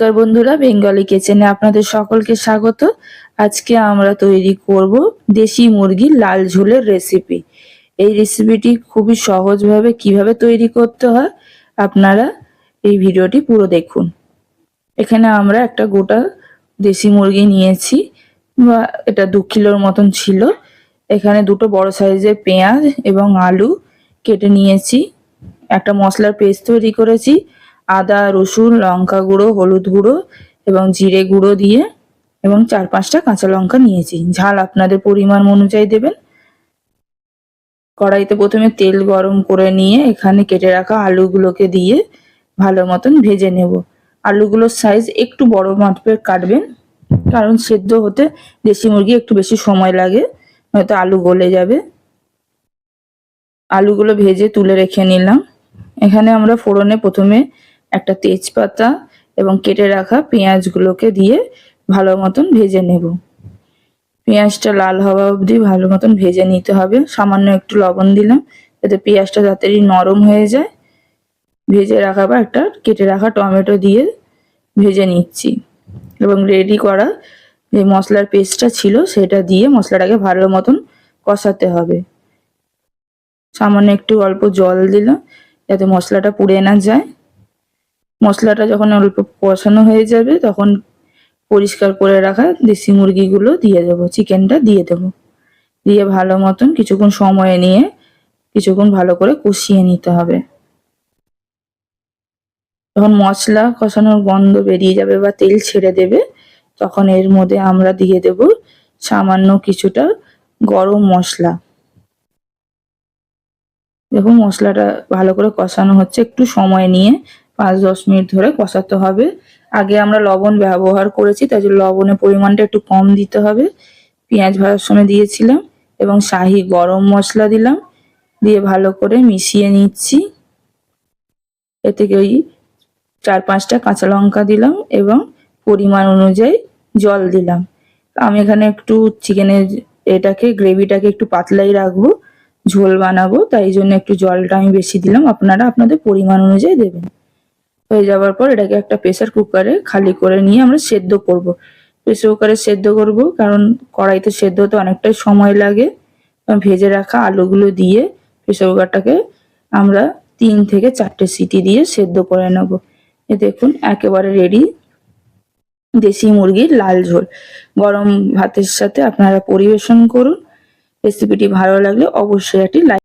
নমস্কার বন্ধুরা, বেঙ্গলি কিচেনে আপনাদের সকলকে স্বাগত। আজকে আমরা তৈরি করব দেশি মুরগির লাল ঝোলের রেসিপি। এই রেসিপিটি খুবই সহজভাবে কিভাবে তৈরি করতে হয় আপনারা এই ভিডিওটি পুরো দেখুন। এখানে আমরা একটা গোটা দেশি মুরগি নিয়েছি, বা এটা 2 কিলোর মতন ছিল। এখানে দুটো বড় সাইজের পেঁয়াজ এবং আলু কেটে নিয়েছি। একটা মশলার পেস্ট তৈরি করেছি, আদা, রসুন, লঙ্কা গুঁড়ো, হলুদ গুঁড়ো এবং জিরে গুঁড়ো দিয়ে, এবং 4-5টা কাঁচা লঙ্কা নিয়েছি। ঝাল আপনাদের পরিমাণ অনুযায়ী দেবেন। কড়াইতে প্রথমে তেল গরম করে নিয়ে এখানে কেটে রাখা আলুগুলোকে দিয়ে ভালো মতন ভেজে নেব। আলুগুলোর সাইজ একটু বড় মাপের কাটবেন, কারণ সেদ্ধ হতে দেশি মুরগি একটু বেশি সময় লাগে, হয়তো আলু গলে যাবে। আলুগুলো ভেজে তুলে রেখে নিলাম। এখানে আমরা ফোড়নে প্রথমে একটা তেজপাতা এবং কেটে রাখা পেঁয়াজগুলোকে দিয়ে ভালো মতন ভেজে নেব। পেঁয়াজটা লাল হওয়া অবধি ভালো মতন ভেজে নিতে হবে। সামান্য একটু লবণ দিলাম যাতে পেঁয়াজটা তাড়াতাড়ি নরম হয়ে যায়। ভেজে রাখা বা একটা কেটে রাখা টমেটো দিয়ে ভেজে নিচ্ছি, এবং রেডি করা যে মশলার পেস্টটা ছিল সেটা দিয়ে মশলাটাকে ভালো মতন কষাতে হবে। সামান্য একটু অল্প জল দিলাম যাতে মশলাটা পুড়ে না যায়। মশলাটা যখন অল্প কষানো হয়ে যাবে তখন পরিষ্কার করে রাখা দেশি মুরগিগুলো দিয়ে দেবো, চিকেনটা দিয়ে দেবো। দিয়ে ভালো মতন কিছুক্ষণ সময় নিয়ে কিছুক্ষণ ভালো করে কষিয়ে নিতে হবে। যখন মশলা কষানোর গন্ধ বেরিয়ে যাবে বা তেল ছেড়ে দেবে, তখন এর মধ্যে আমরা দিয়ে দেব সামান্য কিছুটা গরম মশলা। দেখুন মশলাটা ভালো করে কষানো হচ্ছে, একটু সময় নিয়ে 5-10 মিনিট ধরে কষাতে হবে। আগে আমরা লবণ ব্যবহার করেছি, তাই জন্য লবণের পরিমাণটা একটু কম দিতে হবে। পেঁয়াজ ভাজার সময় দিয়েছিলাম, এবং শাহি গরম মশলা দিলাম, দিয়ে ভালো করে মিশিয়ে নিচ্ছি। এতে ওই 4-5টা কাঁচা লঙ্কা দিলাম এবং পরিমাণ অনুযায়ী জল দিলাম। আমি এখানে একটু চিকেনের গ্রেভিটাকে একটু পাতলাই রাখবো, ঝোল বানাবো, তাই জন্য একটু জলটা আমি বেশি দিলাম। আপনারা আপনাদের পরিমাণ অনুযায়ী দেবেন। হয়ে যাওয়ার পর এটাকে একটা প্রেসার কুকারে খালি করে নিয়ে আমরা সেদ্ধ করব। প্রেসার কুকারে সেদ্ধ করব কারণ কড়াইতে সেদ্ধ হতে অনেকটাই সময় লাগে। ভেজে রাখা আলুগুলো দিয়ে প্রেসার কুকারটাকে আমরা 3 থেকে 4টে সিটি দিয়ে সেদ্ধ করে নেব। এ দেখুন একেবারে রেডি দেশি মুরগির লাল ঝোল। গরম ভাতের সাথে আপনারা পরিবেশন করুন। রেসিপিটি ভালো লাগলে অবশ্যই একটি লাইক